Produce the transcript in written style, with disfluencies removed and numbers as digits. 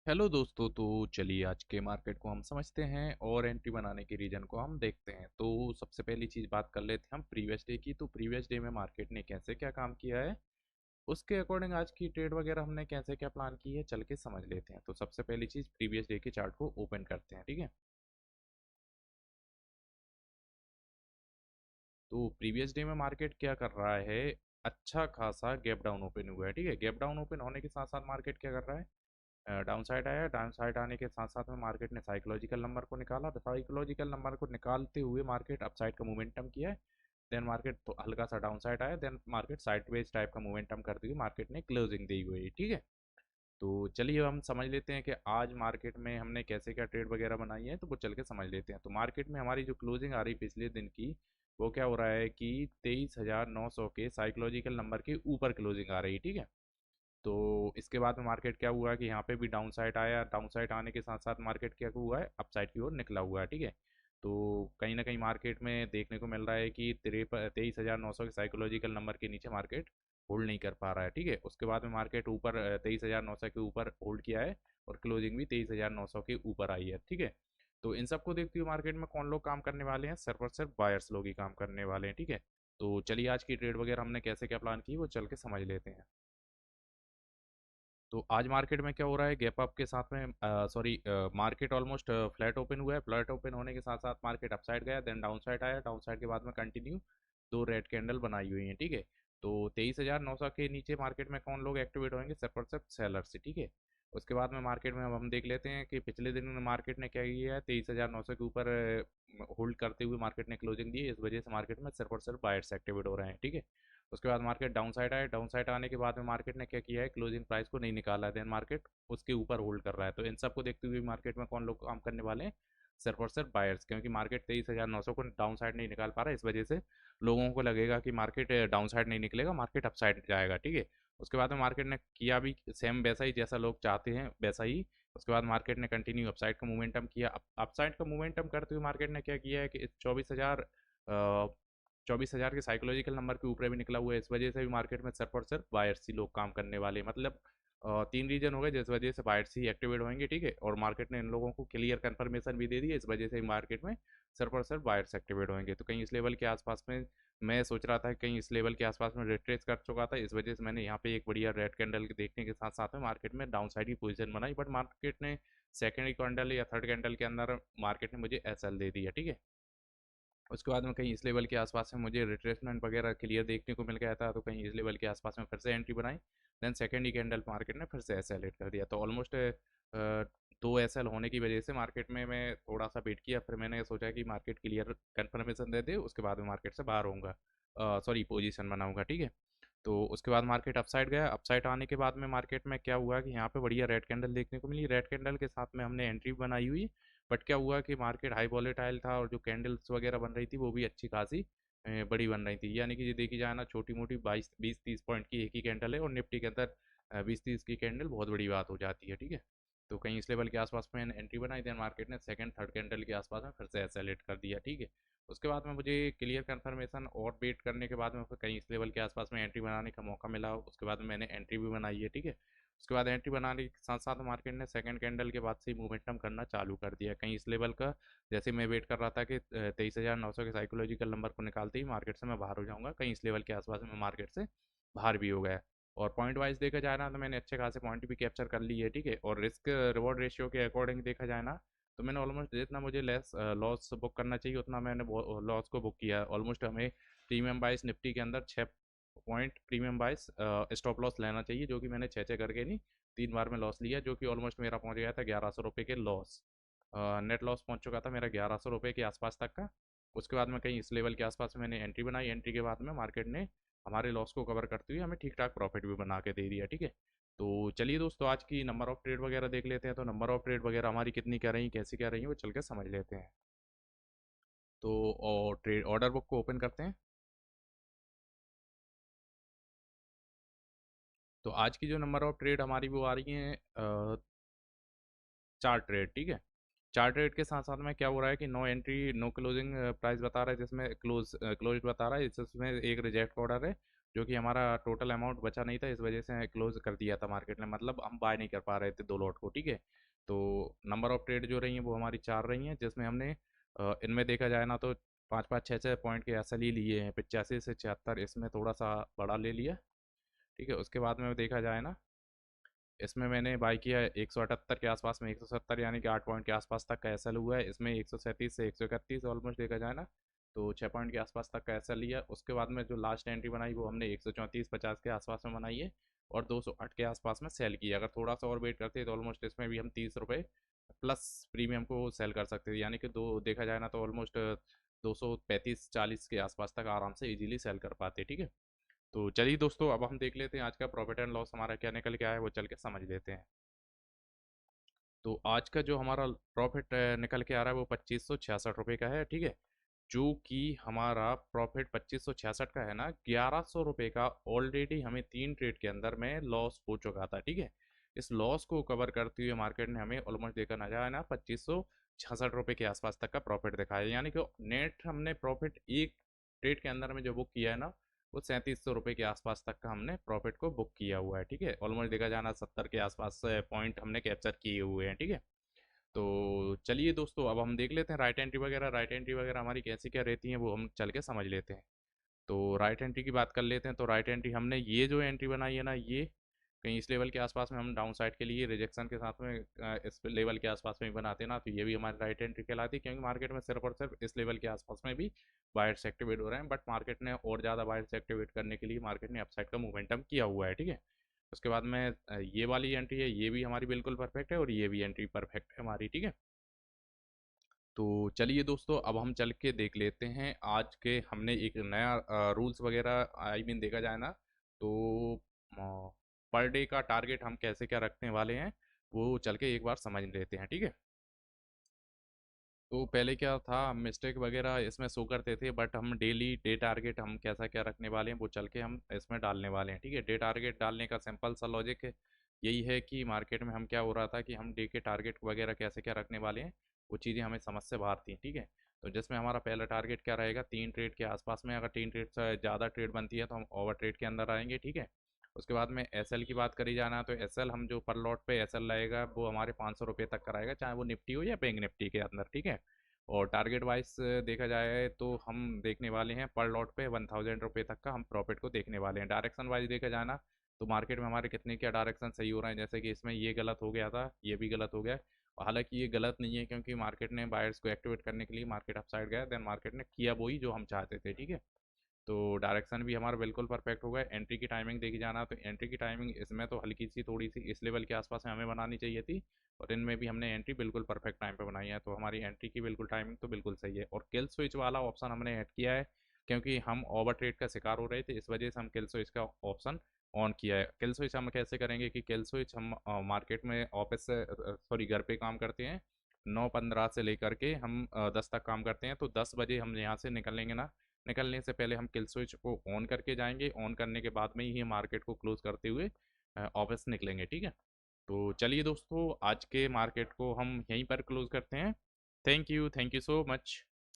Hello दोस्तों। तो चलिए आज के मार्केट को हम समझते हैं और एंट्री बनाने के रीजन को हम देखते हैं। तो सबसे पहली चीज़ बात कर लेते हैं हम प्रीवियस डे की। तो प्रीवियस डे में मार्केट ने कैसे क्या काम किया है, उसके अकॉर्डिंग आज की ट्रेड वगैरह हमने कैसे क्या प्लान की है चल के समझ लेते हैं। तो सबसे पहली चीज़ प्रीवियस डे के चार्ट को ओपन करते हैं, ठीक है। तो प्रीवियस डे में मार्केट क्या कर रहा है, अच्छा खासा गैप डाउन ओपन हुआ है, ठीक है। गैप डाउन ओपन होने के साथ साथ मार्केट क्या कर रहा है, डाउन साइड आया। डाउन साइड आने के साथ साथ में मार्केट ने साइकोलॉजिकल नंबर को निकाला। साइकोलॉजिकल नंबर को निकालते हुए मार्केट अपसाइड का मोमेंटम किया है। देन मार्केट तो हल्का सा डाउन साइड आया। देन मार्केट साइडवेज टाइप का मोमेंटम करते हुए मार्केट ने क्लोजिंग दी हुई है, ठीक है। तो चलिए हम समझ लेते हैं कि आज मार्केट में हमने कैसे क्या ट्रेड वगैरह बनाई है, तो वो चल के समझ लेते हैं। तो मार्केट में हमारी जो क्लोजिंग आ रही पिछले दिन की, वो क्या हो रहा है कि 23,900 के साइकोलॉजिकल नंबर के ऊपर क्लोजिंग आ रही है, ठीक है। तो इसके बाद में मार्केट क्या हुआ कि यहाँ पे भी डाउन साइड आया। डाउन साइड आने के साथ साथ मार्केट क्या हुआ है, अप साइड की ओर निकला हुआ है, ठीक है। तो कहीं ना कहीं मार्केट में देखने को मिल रहा है कि 23,900 के साइकोलॉजिकल नंबर के नीचे मार्केट होल्ड नहीं कर पा रहा है, ठीक है। उसके बाद में मार्केट ऊपर 23,900 के ऊपर होल्ड किया है और क्लोजिंग भी 23,900 के ऊपर आई है, ठीक है। तो इन सबको देखते हुए मार्केट में कौन लोग काम करने वाले हैं, सिर्फ और सिर्फ बायर्स लोग ही काम करने वाले हैं, ठीक है। तो चलिए आज की ट्रेड वगैरह हमने कैसे क्या प्लान की वो चल के समझ लेते हैं। तो आज मार्केट में क्या हो रहा है, गैप अप के साथ में sorry market almost flat open हुआ है। फ्लैट ओपन होने के साथ साथ मार्केट अप साइड गया, देन डाउन साइड आया। डाउन साइड के बाद में कंटिन्यू दो रेड कैंडल बनाई हुई हैं, ठीक है। तो 23,900 के नीचे मार्केट में कौन लोग एक्टिवेट होंगे, सिर्फ और सिर्फ सेलर्स, ठीक है। उसके बाद में मार्केट में अब हम देख लेते हैं कि पिछले दिन मार्केट ने क्या किया है, 23,900 के ऊपर होल्ड करते हुए मार्केट ने क्लोजिंग दी। इस वजह से मार्केट में सिर्फ और सिर्फ बायर्स एक्टिवेट हो रहे हैं, ठीक है। उसके बाद मार्केट डाउन साइड आए। डाउन साइड आने के बाद में मार्केट ने क्या किया है, क्लोजिंग प्राइस को नहीं निकाला है। देन मार्केट उसके ऊपर होल्ड कर रहा है। तो इन सबको देखते हुए मार्केट में कौन लोग काम करने वाले हैं, सिर्फ और सिर्फ बायर्स, क्योंकि मार्केट 23,900 को डाउन साइड नहीं निकाल पा रहा है। इस वजह से लोगों को लगेगा कि मार्केट डाउन साइड नहीं निकलेगा, मार्केट अप साइड जाएगा, ठीक है। उसके बाद में मार्केट ने किया भी सेम वैसा ही जैसा लोग चाहते हैं वैसा ही। उसके बाद मार्केट ने कंटिन्यू अपसाइड का मोमेंटम किया। अपसाइड का मोमेंटम करते हुए मार्केट ने क्या किया है कि 24,000 के साइकोलॉजिकल नंबर के ऊपर भी निकला हुआ है। इस वजह से भी मार्केट में सिर्फ और सिर्फ बायर्स ही लोग काम करने वाले हैं। मतलब तीन रीजन हो गए जिस वजह से बायर्स ही एक्टिवेट होंगे, ठीक है। और मार्केट ने इन लोगों को क्लियर कंफर्मेशन भी दे दी है। इस वजह से मार्केट में सिर्फ और सिर्फ बायर्स एक्टिवेट होंगे। तो कहीं इस लेवल के आसपास में मैं सोच रहा था कि कहीं इस लेवल के आसपास में रिट्रेस कर चुका था। इस वजह से मैंने यहाँ पे एक बढ़िया रेड कैंडल देखने के साथ साथ में मार्केट में डाउन साइड की पोजीशन बनाई। बट मार्केट ने सेकेंड कैंडल या थर्ड कैंडल के अंदर मार्केट ने मुझे एसएल दे दिया, ठीक है। उसके बाद में कहीं इस लेवल के आसपास में मुझे रिट्रेसमेंट वगैरह क्लियर देखने को मिल गया था। तो कहीं इस लेवल के आसपास में फिर से एंट्री बनाई। देन सेकेंड ही कैंडल मार्केट ने फिर से एस एल कर दिया। तो ऑलमोस्ट दो एस एल होने की वजह से मार्केट में मैं थोड़ा सा वेट किया। फिर मैंने सोचा कि मार्केट क्लियर कन्फर्मेशन दे दे, उसके बाद में मार्केट से बाहर होऊंगा, सॉरी पोजीशन बनाऊंगा, ठीक है। तो उसके बाद मार्केट अपसाइड गया। अपसाइड आने के बाद में मार्केट में क्या हुआ कि यहाँ पे बढ़िया रेड कैंडल देखने को मिली। रेड कैंडल के साथ में हमने एंट्री बनाई हुई। बट क्या हुआ कि मार्केट हाई वॉलेटाइल था और जो कैंडल्स वगैरह बन रही थी वो भी अच्छी खासी बड़ी बन रही थी। यानी कि ये देखी जाए ना, छोटी मोटी 22 20 30 पॉइंट की एक ही कैंडल है और निफ्टी के अंदर 20 30 की कैंडल बहुत बड़ी बात हो जाती है, ठीक है। तो कहीं इस लेवल के आसपास में एंट्री बनाई। देन मार्केट ने सेकंड थर्ड कैंडल के आसपास में फिर से एसेलेट कर दिया, ठीक है। उसके बाद में मुझे क्लियर कंफर्मेशन और वेट करने के बाद में फिर कहीं इस लेवल के आसपास में एंट्री बनाने का मौका मिला। उसके बाद मैंने एंट्री भी बनाई है, ठीक है। उसके बाद एंट्री बनाने के साथ साथ मार्केट ने सेकंड कैंडल के बाद से ही मूवमेंटम करना चालू कर दिया कहीं इस लेवल का। जैसे मैं वेट कर रहा था कि 23,900 के साइकोलॉजिकल नंबर को निकालते ही मार्केट से मैं बाहर हो जाऊंगा, कहीं इस लेवल के आसपास में मार्केट से बाहर भी हो गया। और पॉइंट वाइज देखा जाए ना, तो मैंने अच्छे खासे पॉइंट भी कैप्चर कर ली है, ठीक है। और रिस्क रिवॉर्ड रेशियो के अकॉर्डिंग देखा जाए ना, तो मैंने ऑलमोस्ट जितना मुझे लेस लॉस बुक करना चाहिए उतना मैंने लॉस को बुक किया है। ऑलमोस्ट हमें प्रीमियम बाइस निफ्टी के अंदर 6 पॉइंट प्रीमियम बाइस स्टॉप लॉस लेना चाहिए, जो कि मैंने छः छः करके नहीं 3 बार में लॉस लिया, जो कि ऑलमोस्ट मेरा पहुंच गया था 1100 रुपये के लॉस। नेट लॉस पहुंच चुका था मेरा 1100 रुपये के आसपास तक का। उसके बाद में कहीं इस लेवल के आसपास मैंने एंट्री बनाई। एंट्री के बाद में मार्केट ने हमारे लॉस को कवर करते हुए हमें ठीक ठाक प्रॉफिट भी बना के दे दिया, ठीक है। तो चलिए दोस्तों, आज की नंबर ऑफ ट्रेड वगैरह देख लेते हैं। तो नंबर ऑफ ट्रेड वगैरह हमारी कितनी क्या रही, कैसी क्या रही वो चल के समझ लेते हैं। तो और ट्रेड ऑर्डर बुक को ओपन करते हैं। तो आज की जो नंबर ऑफ ट्रेड हमारी वो आ रही है 4 ट्रेड, ठीक है। 4 ट्रेड के साथ साथ में क्या हो रहा है कि no entry no closing price बता रहा है, जिसमें क्लोज बता रहा है, जिसमें एक रिजेक्ट ऑर्डर है जो कि हमारा टोटल अमाउंट बचा नहीं था, इस वजह से क्लोज कर दिया था मार्केट ने, मतलब हम बाय नहीं कर पा रहे थे 2 लॉट को, ठीक है। तो नंबर ऑफ ट्रेड जो रही हैं वो हमारी 4 रही हैं, जिसमें हमने इनमें देखा जाए ना तो 5-5 6-6 पॉइंट के एसएल ही लिए हैं, 85 से 76 इसमें थोड़ा सा बड़ा ले लिया, ठीक है। उसके बाद में देखा जाए ना, इसमें मैंने बाई किया है 178 के आसपास में, 170 यानी कि 8 पॉइंट के आसपास तक का एसएल हुआ है इसमें, 137 से 131 ऑलमोस्ट देखा जाए ना तो 6 पॉइंट के आसपास तक का एसएल लिया। उसके बाद में जो लास्ट एंट्री बनाई वो हमने 134-50 के आसपास में बनाई है, और 208 के आसपास में सेल किया। अगर थोड़ा सा और वेट करते तो ऑलमोस्ट इसमें भी हम 30 रुपये प्लस प्रीमियम को सेल कर सकते थे, यानी कि दो देखा जाए ना तो ऑलमोस्ट 235-40 के आसपास तक आराम से इजीली सेल कर पाते, ठीक है। तो चलिए दोस्तों, अब हम देख लेते हैं आज का प्रॉफिट एंड लॉस हमारा क्या निकल के आया है, वो चल के समझ लेते हैं। तो आज का जो हमारा प्रॉफिट निकल के आ रहा है वो 2566 रुपये का है, ठीक है। जो कि हमारा प्रॉफिट 2566 का है ना, 1100 रुपये का ऑलरेडी हमें 3 ट्रेड के अंदर में लॉस हो चुका था, ठीक है। इस लॉस को कवर करते हुए मार्केट ने हमें ऑलमोस्ट देखा ना जाए ना 2566 रुपये के आसपास तक का प्रॉफिट दिखाया, यानी कि नेट हमने प्रॉफिट एक ट्रेड के अंदर में जो बुक किया है ना, वो 3700 रुपये के आसपास तक का हमने प्रॉफिट को बुक किया हुआ है, ठीक है। ऑलमोस्ट देखा जाना 70 के आसपास पॉइंट हमने कैप्चर किए हुए हैं, ठीक है। तो चलिए दोस्तों, अब हम देख लेते हैं राइट एंट्री वगैरह हमारी कैसी क्या रहती हैं, वो हम चल के समझ लेते हैं। तो राइट एंट्री की बात कर लेते हैं। तो राइट एंट्री हमने ये जो एंट्री बनाई है ना, ये कहीं इस लेवल के आसपास में हम डाउन साइड के लिए रिजेक्शन के साथ में इस लेवल के आसपास में ही बनाते ना, तो ये भी हमारी राइट एंट्री कहलाती है, क्योंकि मार्केट में सिर्फ और सिर्फ इस लेवल के आसपास में भी बायर्स एक्टिवेट हो रहे हैं, बट मार्केट ने और ज़्यादा बायर्स एक्टिवेट करने के लिए मार्केट ने अपसाइड का मोमेंटम किया हुआ है, ठीक है। उसके बाद में ये वाली एंट्री है, ये भी हमारी बिल्कुल परफेक्ट है, और ये भी एंट्री परफेक्ट है हमारी, ठीक है। तो चलिए दोस्तों, अब हम चल के देख लेते हैं आज के हमने एक नया रूल्स वगैरह आई मीन देखा जाए ना तो पर डे का टारगेट हम कैसे क्या रखने वाले हैं, वो चल के एक बार समझ लेते हैं, ठीक है। तो पहले क्या था, मिस्टेक वगैरह इसमें शो करते थे, बट हम डेली डे टारगेट हम कैसा क्या रखने वाले हैं वो चल के हम इसमें डालने वाले हैं, ठीक है। डे टारगेट डालने का सिंपल सा लॉजिक है, यही है कि मार्केट में हम क्या हो रहा था कि हम डे के टारगेट वगैरह कैसे क्या रखने वाले हैं, वो चीज़ें हमें समझ से बाहर थी, ठीक है। तो जिसमें हमारा पहला टारगेट क्या रहेगा, 3 ट्रेड के आसपास में, अगर 3 ट्रेड से ज़्यादा ट्रेड बनती है तो हम ओवर ट्रेड के अंदर आएंगे, ठीक है। उसके बाद में एसएल की बात करी जाना, तो एसएल हम जो पर लॉट पे एसएल रहेगा वो हमारे 500 रुपये तक का रहेगा, चाहे वो निफ्टी हो या बैंक निफ्टी के अंदर, ठीक है। और टारगेट वाइज देखा जाए तो हम देखने वाले हैं पर लॉट पे 1000 रुपये तक का हम प्रॉफिट को देखने वाले हैं। डायरेक्शन वाइज देखा जाए ना तो मार्केट में हमारे कितने क्या डायरेक्शन सही हो रहे हैं, जैसे कि इसमें ये गलत हो गया था, ये भी गलत हो गया। हालांकि ये गलत नहीं है, क्योंकि मार्केट ने बायर्स को एक्टिवेट करने के लिए मार्केट अपसाइड गया, देन मार्केट ने किया वही जो हम चाहते थे, ठीक है। तो डायरेक्शन भी हमारा बिल्कुल परफेक्ट होगा। एंट्री की टाइमिंग देखी जाना तो एंट्री की टाइमिंग इसमें तो हल्की सी थोड़ी सी इस लेवल के आसपास में हमें बनानी चाहिए थी, और इनमें भी हमने एंट्री बिल्कुल परफेक्ट टाइम पे बनाई है, तो हमारी एंट्री की बिल्कुल टाइमिंग तो बिल्कुल सही है। और किल स्विच वाला ऑप्शन हमने ऐड किया है, क्योंकि हम ओवर ट्रेड का शिकार हो रहे थे, इस वजह से हम किल स्विच का ऑप्शन ऑन किया है। किल स्विच हम कैसे करेंगे कि किल स्विच हम मार्केट में ऑफिस से सॉरी घर पे काम करते हैं, 9:15 से लेकर के हम 10 तक काम करते हैं, तो 10 बजे हम यहाँ से निकलेंगे ना, निकलने से पहले हम किल स्विच को ऑन करके जाएंगे, ऑन करने के बाद में ही मार्केट को क्लोज करते हुए ऑफिस निकलेंगे, ठीक है। तो चलिए दोस्तों, आज के मार्केट को हम यहीं पर क्लोज करते हैं। Thank you so much.